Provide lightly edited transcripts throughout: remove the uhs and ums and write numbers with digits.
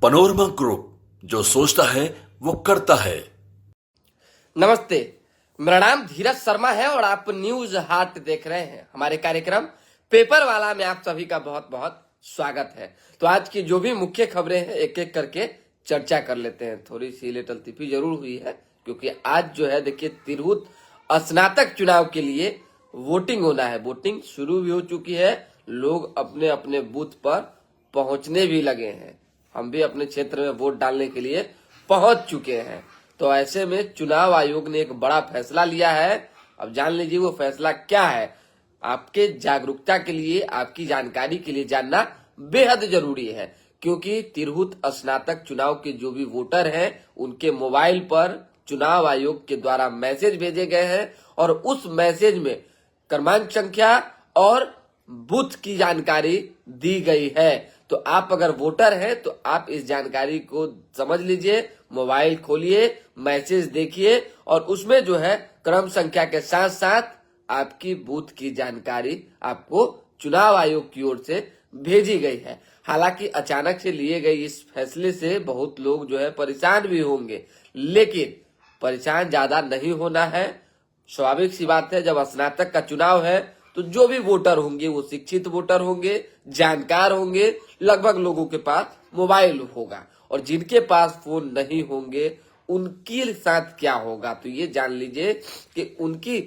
Panorama group, जो सोचता है वो करता है। नमस्ते, मेरा नाम धीरज शर्मा है और आप न्यूज हाट देख रहे हैं। हमारे कार्यक्रम पेपर वाला में आप सभी का बहुत बहुत स्वागत है। तो आज की जो भी मुख्य खबरें हैं एक एक करके चर्चा कर लेते हैं। थोड़ी सी लेटल तिफी जरूर हुई है क्योंकि आज जो है देखिए तिरहुत स्नातक चुनाव के लिए वोटिंग होना है। वोटिंग शुरू भी हो चुकी है, लोग अपने अपने बूथ पर पहुंचने भी लगे हैं। हम भी अपने क्षेत्र में वोट डालने के लिए पहुंच चुके हैं। तो ऐसे में चुनाव आयोग ने एक बड़ा फैसला लिया है। अब जान लीजिए वो फैसला क्या है। आपके जागरूकता के लिए, आपकी जानकारी के लिए जानना बेहद जरूरी है क्योंकि तिरहुत स्नातक चुनाव के जो भी वोटर हैं उनके मोबाइल पर चुनाव आयोग के द्वारा मैसेज भेजे गए हैं और उस मैसेज में क्रमांक संख्या और बूथ की जानकारी दी गई है। तो आप अगर वोटर हैं तो आप इस जानकारी को समझ लीजिए, मोबाइल खोलिए, मैसेज देखिए और उसमें जो है क्रम संख्या के साथ साथ आपकी बूथ की जानकारी आपको चुनाव आयोग की ओर से भेजी गई है। हालांकि अचानक से लिए गए इस फैसले से बहुत लोग जो है परेशान भी होंगे, लेकिन परेशान ज्यादा नहीं होना है। स्वाभाविक सी बात है, जब स्नातक का चुनाव है तो जो भी वोटर होंगे वो शिक्षित वोटर होंगे, जानकार होंगे, लगभग लोगों के पास मोबाइल होगा और जिनके पास फोन नहीं होंगे उनके साथ क्या होगा तो ये जान लीजिए कि उनकी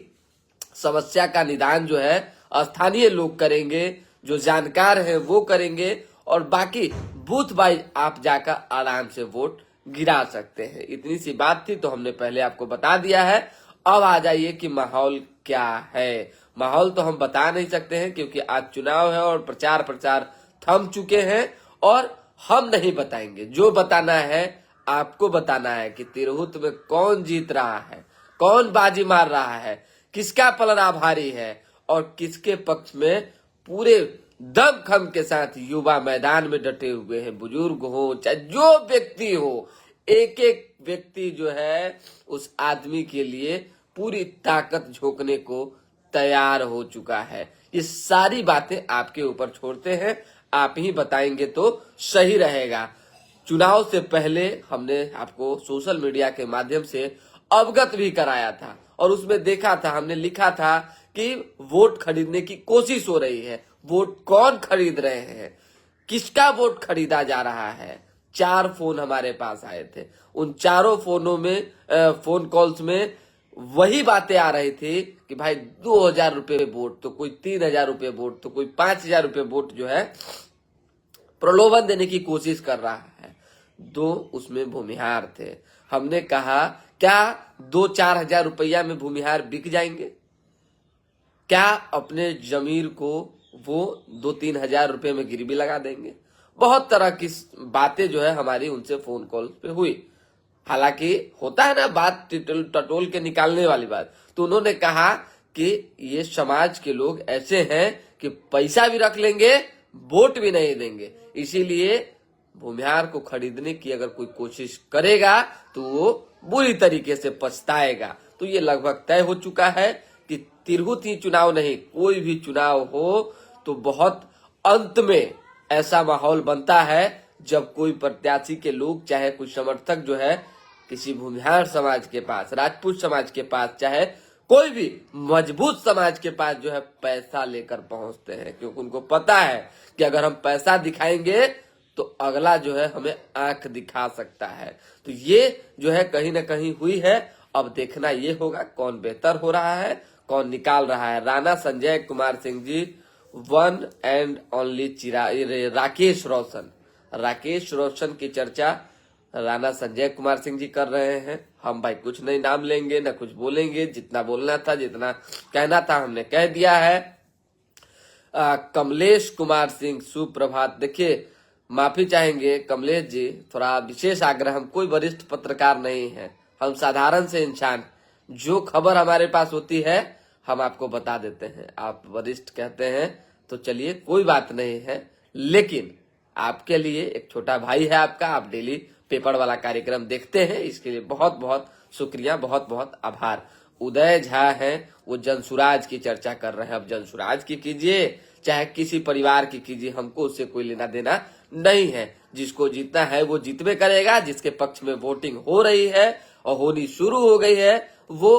समस्या का निदान जो है स्थानीय लोग करेंगे, जो जानकार हैं वो करेंगे और बाकी बूथ वाइज आप जाकर आराम से वोट गिरा सकते हैं। इतनी सी बात थी तो हमने पहले आपको बता दिया है। अब आ जाइए कि माहौल क्या है। माहौल तो हम बता नहीं सकते हैं क्योंकि आज चुनाव है और प्रचार प्रचार थम चुके हैं और हम नहीं बताएंगे। जो बताना है आपको बताना है कि तिरहुत में कौन जीत रहा है, कौन बाजी मार रहा है, किसका पलड़ा भारी है और किसके पक्ष में पूरे दमखम के साथ युवा मैदान में डटे हुए हैं। बुजुर्ग हो चाहे जो व्यक्ति हो, एक एक व्यक्ति जो है उस आदमी के लिए पूरी ताकत झोंकने को तैयार हो चुका है। ये सारी बातें आपके ऊपर छोड़ते हैं, आप ही बताएंगे तो सही रहेगा। चुनाव से पहले हमने आपको सोशल मीडिया के माध्यम से अवगत भी कराया था और उसमें देखा था, हमने लिखा था कि वोट खरीदने की कोशिश हो रही है। वोट कौन खरीद रहे हैं, किसका वोट खरीदा जा रहा है। 4 फोन हमारे पास आए थे, उन चारों फोनों में फोन कॉल्स में वही बातें आ रही थी कि भाई 2000 रुपए वोट तो कोई 3000 रुपए वोट तो कोई 5000 रुपए वोट जो है प्रलोभन देने की कोशिश कर रहा है। 2 उसमें भूमिहार थे। हमने कहा क्या 2-4 हजार रुपया में भूमिहार बिक जाएंगे? क्या अपने जमीर को वो 2-3 हजार रुपए में गिरवी लगा देंगे? बहुत तरह की बातें जो है हमारी उनसे फोन कॉल पे हुई। हालांकि होता है ना बात टटोल के निकालने वाली बात, तो उन्होंने कहा कि ये समाज के लोग ऐसे हैं कि पैसा भी रख लेंगे, वोट भी नहीं देंगे, इसीलिए भूमिहार को खरीदने की अगर कोई कोशिश करेगा तो वो बुरी तरीके से पछताएगा। तो ये लगभग तय हो चुका है कि तिरहुत ही चुनाव नहीं, कोई भी चुनाव हो तो बहुत अंत में ऐसा माहौल बनता है जब कोई प्रत्याशी के लोग, चाहे कुछ समर्थक जो है किसी भूमिहार समाज के पास, राजपूत समाज के पास, चाहे कोई भी मजबूत समाज के पास जो है पैसा लेकर पहुंचते हैं क्योंकि उनको पता है कि अगर हम पैसा दिखाएंगे तो अगला जो है हमें आंख दिखा सकता है। तो ये जो है कहीं ना कहीं हुई है। अब देखना ये होगा कौन बेहतर हो रहा है, कौन निकाल रहा है। Rana Sanjay Kumar Singh ji, one and only Rakesh Roshan की चर्चा राणा संजय कुमार सिंह जी कर रहे हैं। हम भाई कुछ नहीं नाम लेंगे, ना कुछ बोलेंगे। जितना बोलना था, जितना कहना था हमने कह दिया है। कमलेश कुमार सिंह, सुप्रभात। देखिए माफी चाहेंगे कमलेश जी, थोड़ा विशेष आग्रह, हम कोई वरिष्ठ पत्रकार नहीं है, हम साधारण से इंसान, जो खबर हमारे पास होती है हम आपको बता देते हैं। आप वरिष्ठ कहते हैं तो चलिए कोई बात नहीं है, लेकिन आपके लिए एक छोटा भाई है आपका, आप डेली पेपर वाला कार्यक्रम देखते हैं, इसके लिए बहुत बहुत शुक्रिया, बहुत बहुत आभार। उदय झा हैं, वो जनसुराज की चर्चा कर रहे हैं। अब जनसुराज की कीजिए चाहे किसी परिवार की कीजिए, हमको उससे कोई लेना देना नहीं है। जिसको जीतना है वो जीतबे करेगा, जिसके पक्ष में वोटिंग हो रही है और होनी शुरू हो गई है वो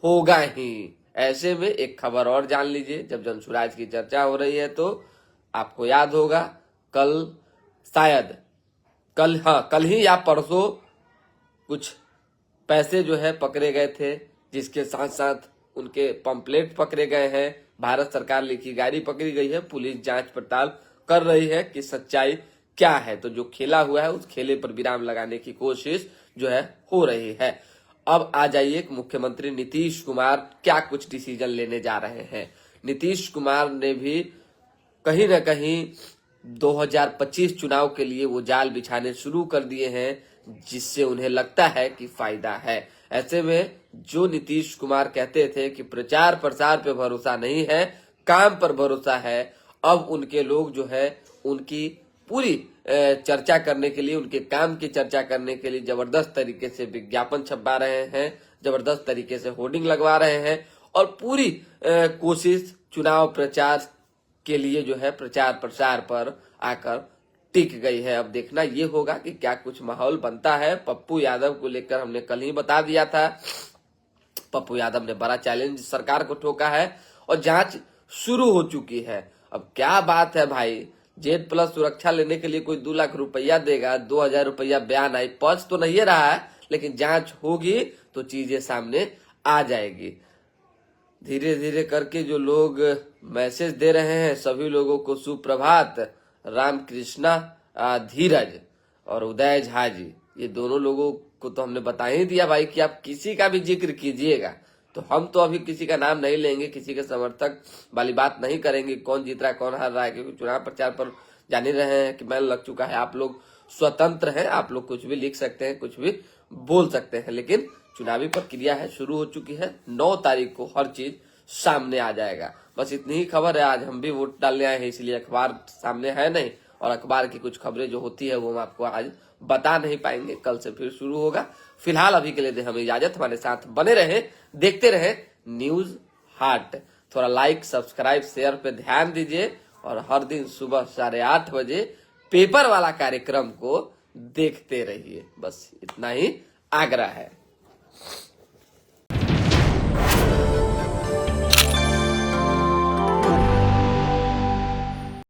होगा ही। ऐसे में एक खबर और जान लीजिए, जब जनसुराज की चर्चा हो रही है तो आपको याद होगा कल शायद कल ही या परसों कुछ पैसे जो है पकड़े गए थे, जिसके साथ साथ उनके पंपलेट पकड़े गए हैं। भारत सरकार लिखी गाड़ी पकड़ी गई है। पुलिस जांच पड़ताल कर रही है कि सच्चाई क्या है। तो जो खेला हुआ है उस खेले पर विराम लगाने की कोशिश जो है हो रही है। अब आ जाइए मुख्यमंत्री नीतीश कुमार क्या कुछ डिसीजन लेने जा रहे हैं। नीतीश कुमार ने भी कहीं ना कहीं 2025 चुनाव के लिए वो जाल बिछाने शुरू कर दिए हैं, जिससे उन्हें लगता है कि फायदा है। ऐसे में जो नीतीश कुमार कहते थे कि प्रचार प्रसार पे भरोसा नहीं है, काम पर भरोसा है, अब उनके लोग जो है उनकी पूरी चर्चा करने के लिए, उनके काम की चर्चा करने के लिए जबरदस्त तरीके से विज्ञापन छपवा रहे हैं, जबरदस्त तरीके से होर्डिंग लगवा रहे हैं और पूरी कोशिश चुनाव प्रचार के लिए जो है प्रचार प्रसार पर आकर टिक गई है। अब देखना ये होगा कि क्या कुछ माहौल बनता है। पप्पू यादव को लेकर हमने कल ही बता दिया था, पप्पू यादव ने बड़ा चैलेंज सरकार को ठोका है और जांच शुरू हो चुकी है। अब क्या बात है भाई, जेड प्लस सुरक्षा लेने के लिए कोई 2 लाख रुपया देगा, 2000 रुपया बयान आई, पक्ष तो नहीं रहा है, लेकिन जांच होगी तो चीजें सामने आ जाएगी। धीरे धीरे करके जो लोग मैसेज दे रहे हैं सभी लोगों को सुप्रभात। रामकृष्णा धीरज और उदय झा जी, ये दोनों लोगों को तो हमने बता ही दिया भाई कि आप किसी का भी जिक्र कीजिएगा तो हम तो अभी किसी का नाम नहीं लेंगे, किसी के समर्थक वाली बात नहीं करेंगे, कौन जीत रहा है कौन हार रहा है, क्योंकि चुनाव प्रचार पर जान ही रहे हैं कि बैन लग चुका है। आप लोग स्वतंत्र हैं, आप लोग कुछ भी लिख सकते हैं, कुछ भी बोल सकते हैं, लेकिन चुनावी प्रक्रिया है, शुरू हो चुकी है। 9 तारीख को हर चीज सामने आ जाएगा। बस इतनी ही खबर है। आज हम भी वोट डालने आए हैं, इसलिए अखबार सामने है नहीं, और अखबार की कुछ खबरें जो होती है वो हम आपको आज बता नहीं पाएंगे, कल से फिर शुरू होगा। फिलहाल अभी के लिए दे हमें इजाजत, हमारे साथ बने रहे, देखते रहे न्यूज हाट। थोड़ा लाइक सब्सक्राइब शेयर पे ध्यान दीजिए और हर दिन सुबह 8:30 बजे पेपर वाला कार्यक्रम को देखते रहिए। बस इतना ही आग्रह है।